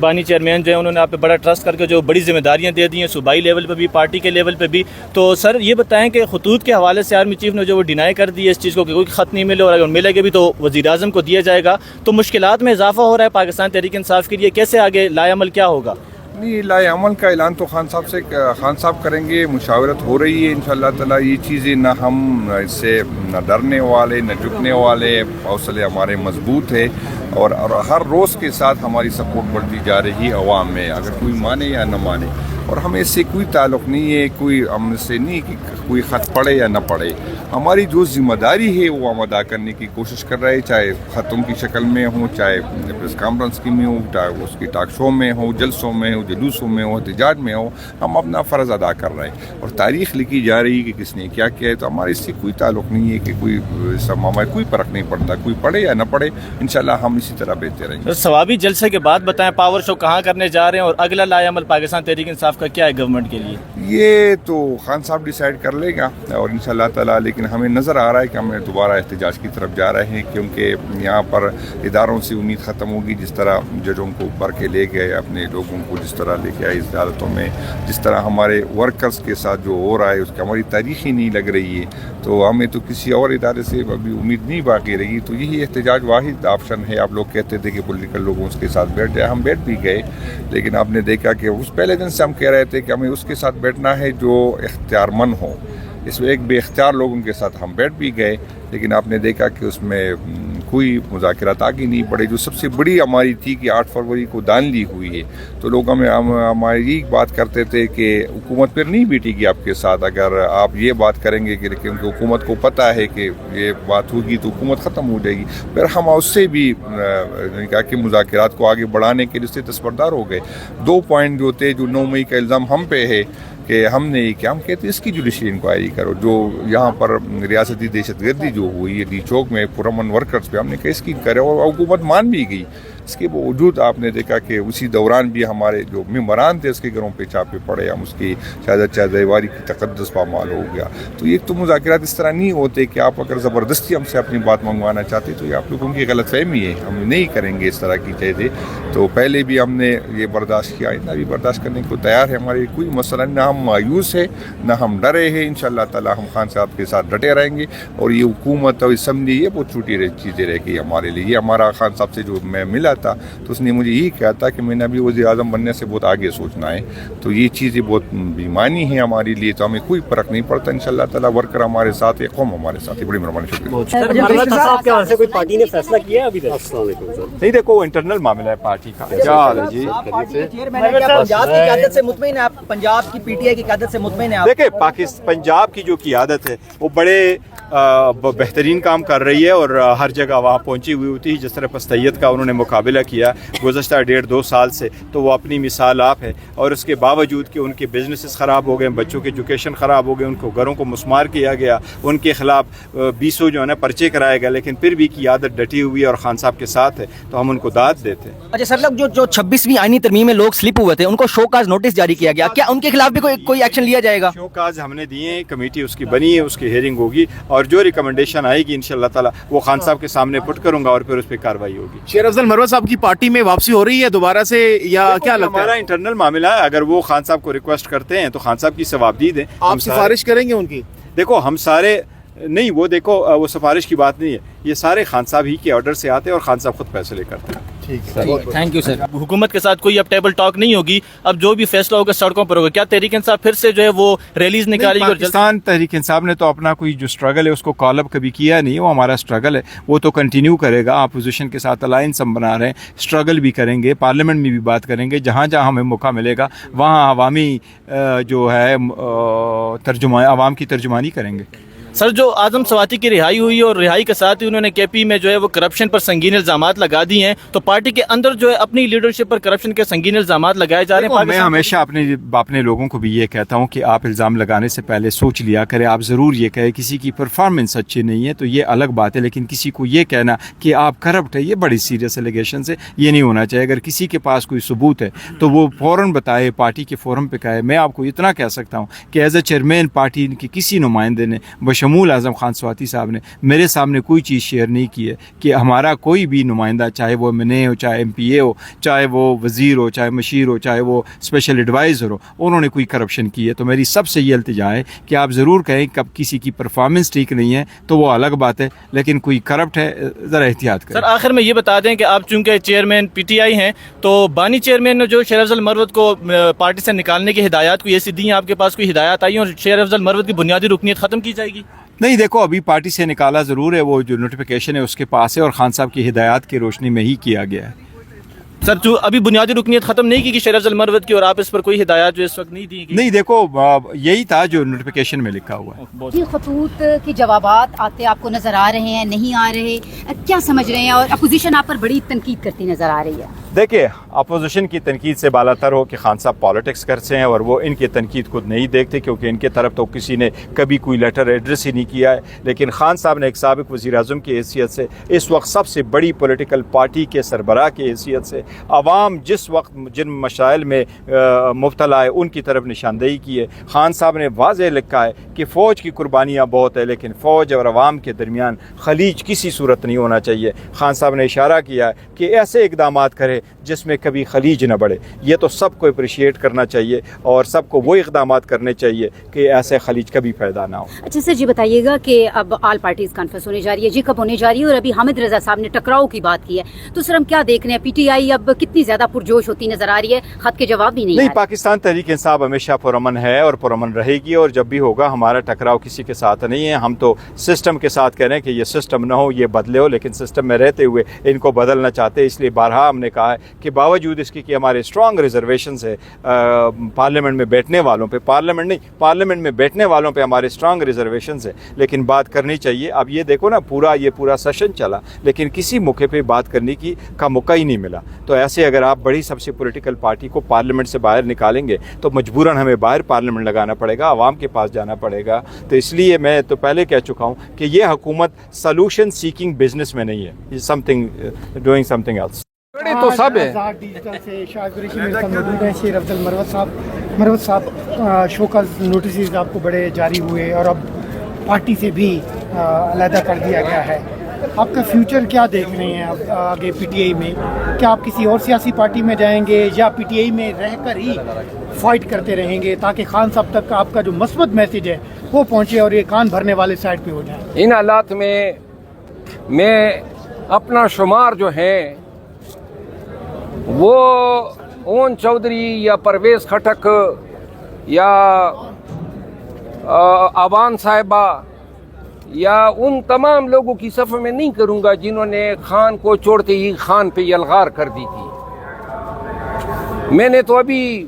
بانی چیئرمین جو ہیں انہوں نے آپ پہ بڑا ٹرسٹ کر کے جو بڑی ذمہ داریاں دے دی ہیں صوبائی لیول پہ بھی, پارٹی کے لیول پہ بھی. تو سر یہ بتائیں کہ خطوط کے حوالے سے آرمی چیف نے جو وہ ڈینائی کر دی ہے اس چیز کو کہ کوئی خط نہیں ملے, اور اگر ملے گا بھی تو وزیر اعظم کو دیا جائے گا, تو مشکلات میں اضافہ ہو رہا ہے پاکستان تحریک انصاف کے لیے. کیسے آگے لائے عمل کیا ہوگا؟ نہیں, لائے عمل کا اعلان تو خان صاحب کریں گے. مشاورت ہو رہی ہے انشاءاللہ تعالیٰ. یہ چیزیں نہ ہم اس سے نہ ڈرنے والے نہ جھکنے والے, حوصلے ہمارے مضبوط ہے, اور ہر روز کے ساتھ ہماری سپورٹ بڑھتی جا رہی ہے عوام میں, اگر کوئی مانے یا نہ مانے. اور ہمیں اس سے کوئی تعلق نہیں ہے, کوئی ہم سے نہیں کہ کوئی خط پڑھے یا نہ پڑھے. ہماری جو ذمہ داری ہے وہ ہم ادا کرنے کی کوشش کر رہے ہیں, چاہے خطوں کی شکل میں ہوں, چاہے پریس کانفرنس کی میں ہوں, چاہے اس کی ٹاک شو میں ہو, جلسوں میں ہو, جلوسوں میں ہو, احتجاج میں ہو. ہم اپنا فرض ادا کر رہے ہیں, اور تاریخ لکھی جا رہی ہے کہ کس نے کیا کیا ہے. تو ہمارے اس سے کوئی تعلق نہیں ہے کہ کوئی ہمیں کوئی فرق نہیں پڑتا, کوئی پڑھے یا نہ پڑھے. انشاءاللہ ہم اسی طرح بیچتے رہیں گے. ثوابی جلسے کے بعد بتائیں پاور شو کہاں کرنے جا رہے ہیں, اور اگلا لائے عمل پاکستان تحریک انصاف کا کیا ہے گورنمنٹ کے لیے؟ یہ تو خان صاحب ڈیسائیڈ کر لے گا, اور انشاءاللہ تعالیٰ. لیکن ہمیں نظر آ رہا ہے کہ ہم دوبارہ احتجاج کی طرف جا رہے ہیں, کیونکہ یہاں پر اداروں سے امید ختم ہوگی. جس طرح ججوں کو بھر کے لے گئے, اپنے لوگوں کو جس طرح لے کے آئے اس عدالتوں میں, جس طرح ہمارے ورکرز کے ساتھ جو ہو رہا ہے اس کی ہماری تاریخ ہی نہیں لگ رہی ہے. تو ہمیں تو کسی اور ادارے سے ابھی امید نہیں باقی رہی. تو یہی احتجاج واحد آپشن ہے. آپ لوگ کہتے تھے کہ پولیٹیکل لوگوں اس کے ساتھ بیٹھ جائے, ہم بیٹھ بھی گئے. لیکن آپ نے دیکھا کہ اس پہلے دن سے ہم کہہ رہے تھے کہ ہمیں اس کے ساتھ بیٹھنا ہے جو اختیار مند ہو. اس میں ایک بے اختیار لوگوں کے ساتھ ہم بیٹھ بھی گئے, لیکن آپ نے دیکھا کہ اس میں کوئی مذاکرات آگے نہیں بڑھے. جو سب سے بڑی ہماری تھی کہ 8 فروری کو دانلی ہوئی ہے, تو لوگ ہماری بات کرتے تھے کہ حکومت پھر نہیں بیٹھے گی آپ کے ساتھ اگر آپ یہ بات کریں گے, کہ کیونکہ حکومت کو پتہ ہے کہ یہ بات ہوگی تو حکومت ختم ہو جائے گی. پھر ہم اس سے بھی کہا کہ مذاکرات کو آگے بڑھانے کے لیے اس سے دستبردار ہو گئے. 2 پوائنٹ جو تھے, جو 9 مئی کا الزام ہم پہ ہے کہ ہم نے کیا ہم کہتے ہیں اس کی جوڈیشل انکوائری کرو. جو یہاں پر ریاستی دہشت گردی جو ہوئی ہے ڈی چوک میں پرامن ورکرز پہ, ہم نے کہا اس کی کرے, اور حکومت مان بھی گئی. اس کے باوجود آپ نے دیکھا کہ اسی دوران بھی ہمارے جو ممبران تھے اس کے گھروں پہ چھاپے پڑے. ہم اس کی شہادت دیواری کی تقدس پامال ہو گیا. تو یہ تو مذاکرات اس طرح نہیں ہوتے کہ آپ اگر زبردستی ہم سے اپنی بات منگوانا چاہتے تو یہ آپ لوگوں کی غلط فہمی ہے. ہم نہیں کریں گے اس طرح کی چیزیں. تو پہلے بھی ہم نے یہ برداشت کیا, اتنا بھی برداشت کرنے کو تیار ہے. ہمارے کوئی مسئلہ نہیں, نہ ہم مایوس ہے نہ ہم ڈرے ہیں. انشاءاللہ تعالیٰ ہم خان صاحب کے ساتھ ڈٹے رہیں گے. اور یہ حکومت اور اسمبلی یہ بہت چھوٹی چیزیں رہ گئی ہمارے لیے. یہ ہمارا خان صاحب سے جو میں ملا تھا تو اس نے مجھے یہی کہا تھا کہ میں نے ابھی وزیر اعظم بننے سے بہت آگے سوچنا ہے. تو یہ چیزیں بہت بیمانی ہیں ہمارے لیے. تو ہمیں کوئی فرق نہیں پڑتا. انشاءاللہ تعالیٰ ورکر ہمارے ساتھ ہے, قوم ہمارے ساتھ ہے. بڑی مہربانی, شکریہ. کوئی پارٹی نے فیصلہ کیا ہے ابھی تک؟ السلام علیکم سر. نہیں, دیکھو انٹرنل معاملہ ہے پارٹی کا. پنجاب کی پی ٹی آئی کی قیادت سے مطمئن ہے؟ دیکھیں پنجاب کی جو قیادت ہے وہ بڑے بہترین کام کر رہی ہے, اور ہر جگہ وہاں پہنچی ہوئی ہوتی ہے. جس طرح پستیت کا انہوں نے مقابلہ کیا گزشتہ 1.5-2 سال سے, تو وہ اپنی مثال آپ ہے. اور اس کے باوجود کہ ان کے بزنسز خراب ہو گئے, بچوں کے ایجوکیشن خراب ہو گئے, ان کو گھروں کو مسمار کیا گیا, ان کے خلاف 20 جو ہے نا پرچے کرائے گئے, لیکن پھر بھی قیادت ڈٹی ہوئی ہے اور خان صاحب کے ساتھ ہے, تو ہم ان کو داد دیتے ہیں. اچھا سر, لوگ جو 26ویں آئینی ترمیم میں لوگ سلپ ہوئے تھے ان کو شو کاز نوٹس جاری کیا گیا, کیا ان کے خلاف بھی کوئی ایکشن لیا جائے گا؟ شو کاز ہم نے دیے ہیں, کمیٹی اس کی بنی ہے, اس کی ہیئرنگ ہوگی, اور جو ریکمنڈیشن آئے گی انشاءاللہ تعالیٰ وہ خان صاحب کے سامنے پٹ کروں گا, اور پھر اس پہ کارروائی ہوگی. شیر افضل مروت صاحب کی پارٹی میں واپسی ہو رہی ہے دوبارہ سے, یا کیا لگتا ہے؟ ہمارا انٹرنل معاملہ ہے. اگر وہ خان صاحب کو ریکویسٹ کرتے ہیں تو خان صاحب کی ثوابدید ہے. آپ سفارش کریں گے ان کی؟ دیکھو ہم سارے نہیں, وہ دیکھو وہ سفارش کی بات نہیں ہے, یہ سارے خان صاحب ہی کے آرڈر سے آتے ہیں اور خان صاحب خود فیصلے کرتے ہیں. Thank you sir. حکومت کے ساتھ کوئی اب ٹیبل ٹاک نہیں ہوگی, اب جو بھی فیصلہ ہوگا سڑکوں پر ہوگا. کیا تحریک انصاف پھر سے جو ہے وہ ریلیز نکالے گی؟ پاکستان تحریک انصاف نے تو اپنا کوئی جو اسٹرگل ہے اس کو کال اپ کبھی کیا نہیں. وہ ہمارا اسٹرگل ہے, وہ تو کنٹینیو کرے گا. اپوزیشن کے ساتھ الائنس ہم بنا رہے ہیں, اسٹرگل بھی کریں گے, پارلیمنٹ میں بھی بات کریں گے. جہاں جہاں ہمیں موقع ملے گا وہاں عوامی جو ہے عوام کی ترجمانی کریں گے. سر جو اعظم سواتی کی رہائی ہوئی اور رہائی کے ساتھ ہی انہوں نے کے پی میں جو ہے وہ کرپشن پر سنگین الزامات لگا دیے ہیں, تو پارٹی کے اندر جو ہے اپنی لیڈرشپ پر کرپشن کے سنگین الزامات لگائے جا رہے ہیں. میں ہمیشہ اپنے لوگوں کو بھی یہ کہتا ہوں کہ آپ الزام لگانے سے پہلے سوچ لیا کریں. آپ ضرور یہ کہیں کسی کی پرفارمنس اچھی نہیں ہے تو یہ الگ بات ہے, لیکن کسی کو یہ کہنا کہ آپ کرپٹ ہے یہ بڑی سیریس الیگیشن سے یہ نہیں ہونا چاہیے. اگر کسی کے پاس کوئی ثبوت ہے تو وہ فوراً بتائے, پارٹی کے فورم پہ کہے. میں آپ کو اتنا کہہ سکتا ہوں کہ ایز اے چیئرمین پارٹی کے کسی نمائندے نے بشمول اعظم خان سواتی صاحب نے میرے سامنے کوئی چیز شیئر نہیں کی ہے کہ ہمارا کوئی بھی نمائندہ, چاہے وہ MNA ہو, چاہے MPA ہو, چاہے وہ وزیر ہو, چاہے مشیر ہو, چاہے وہ اسپیشل ایڈوائزر ہو, انہوں نے کوئی کرپشن کی ہے. تو میری سب سے یہ التجا ہے کہ آپ ضرور کہیں کہ اب کسی کی پرفارمنس ٹھیک نہیں ہے تو وہ الگ بات ہے, لیکن کوئی کرپٹ ہے ذرا احتیاط کریں. سر آخر میں یہ بتا دیں کہ آپ چونکہ چیئرمین PTI ہیں, تو بانی چیئرمین نے جو شیر افضل مروت کو پارٹی سے نکالنے کی ہدایات کوئی ایسی دی ہیں, آپ کے پاس کوئی ہدایات آئی ہیں, اور شیر افضل مروت کی بنیادی رکنیت ختم کی جائے گی؟ نہیں دیکھو, ابھی پارٹی سے نکالا ضرور ہے, وہ جو نوٹیفیکیشن ہے اس کے پاس ہے اور خان صاحب کی ہدایات کی روشنی میں ہی کیا گیا ہے. سر جو ابھی بنیادی رکنیت ختم نہیں کی کہ شیر افضل مروت کی, اور آپ اس پر کوئی ہدایات جو اس وقت نہیں دی گئی؟ نہیں دیکھو, یہی تھا جو نوٹیفیکیشن میں لکھا ہوا ہے. جی, خطوط کے جوابات آتے آپ کو نظر آ رہے ہیں, نہیں آ رہے, کیا سمجھ رہے ہیں؟ اور اپوزیشن آپ پر بڑی تنقید کرتی نظر آ رہی ہے. دیکھیں, اپوزیشن کی تنقید سے بالا تر ہو کہ خان صاحب پالیٹکس کرتے ہیں اور وہ ان کی تنقید خود نہیں دیکھتے, کیونکہ ان کے طرف تو کسی نے کبھی کوئی لیٹر ایڈریس ہی نہیں کیا ہے. لیکن خان صاحب نے ایک سابق وزیر اعظم کی حیثیت سے, اس وقت سب سے بڑی پولیٹیکل پارٹی کے سربراہ کی حیثیت سے, عوام جس وقت جن مسائل میں مبتلا ہے ان کی طرف نشاندہی کی ہے. خان صاحب نے واضح لکھا ہے کہ فوج کی قربانیاں بہت ہے, لیکن فوج اور عوام کے درمیان خلیج کسی صورت نہیں ہونا چاہیے. خان صاحب نے اشارہ کیا ہے کہ ایسے اقدامات کرے جس میں کبھی خلیج نہ بڑھے. یہ تو سب کو اپریشیٹ کرنا چاہیے اور سب کو وہ اقدامات کرنے چاہیے کہ ایسے خلیج کبھی پیدا نہ ہو. اچھا سر, جی بتائیے گا کہ اب آل پارٹیز کانفرنس ہونے جا رہی ہے, جی کب ہونے جا رہی ہے؟ اور ابھی حامد رضا صاحب نے ٹکراؤ کی بات کی ہے, تو سر ہم کیا دیکھ رہے ہیں, PTI اب کتنی زیادہ پرجوش ہوتی نظر آ رہی ہے, خط کے جواب بھی نہیں. پاکستان تحریک انصاف ہمیشہ پرامن ہے اور پرامن رہے گی, اور جب بھی ہوگا ہمارا ٹکراؤ کسی کے ساتھ نہیں ہے. ہم تو سسٹم کے ساتھ کہہ رہے ہیں کہ یہ سسٹم نہ ہو, یہ بدلے ہو, لیکن سسٹم میں رہتے ہوئے ان کو بدلنا چاہتے. اس لیے بارہا ہم نے کہا ہے کہ باوجود اس کی کہ ہمارے اسٹرانگ ریزرویشنز ہے پارلیمنٹ میں بیٹھنے والوں پہ, پارلیمنٹ میں بیٹھنے والوں پہ ہمارے اسٹرانگ ریزرویشنز ہیں, لیکن بات کرنی چاہیے. اب یہ دیکھو نا, یہ پورا سیشن چلا لیکن کسی موقع پہ بات کرنے کا موقع ہی نہیں ملا. تو ایسے اگر آپ بڑی سب سے پولیٹیکل پارٹی کو پارلیمنٹ سے باہر نکالیں گے تو مجبوراً ہمیں باہر پارلیمنٹ لگانا پڑے گا, عوام کے پاس جانا پڑے گا. تو اس لیے میں تو پہلے کہہ چکا ہوں کہ یہ حکومت سولوشن سیکنگ بزنس میں نہیں ہے, ڈوئنگ سم تھنگ ایلس. تو سب ہے ڈیجیٹل سے شاہد قریشی میرے ساتھ موجود ہیں. شیر افضل مروت صاحب شوکاز نوٹسز آپ کو بڑے جاری ہوئے اور اب پارٹی سے بھی علیحدہ کر دیا گیا ہے. آپ کا فیوچر کیا دیکھ رہے ہیں اب آگے PTI میں؟ کیا آپ کسی اور سیاسی پارٹی میں جائیں گے یا PTI میں رہ کر ہی فائٹ کرتے رہیں گے تاکہ خان صاحب تک آپ کا جو مثبت میسیج ہے وہ پہنچے اور یہ کان بھرنے والے سائڈ پہ ہو جائیں؟ ان حالات میں اپنا شمار جو ہے وہ اون چودھری یا پرویز خٹک یا آوان صاحبہ یا ان تمام لوگوں کی صف میں نہیں کروں گا جنہوں نے خان کو چھوڑتے ہی خان پہ یلغار کر دی تھی. میں نے تو ابھی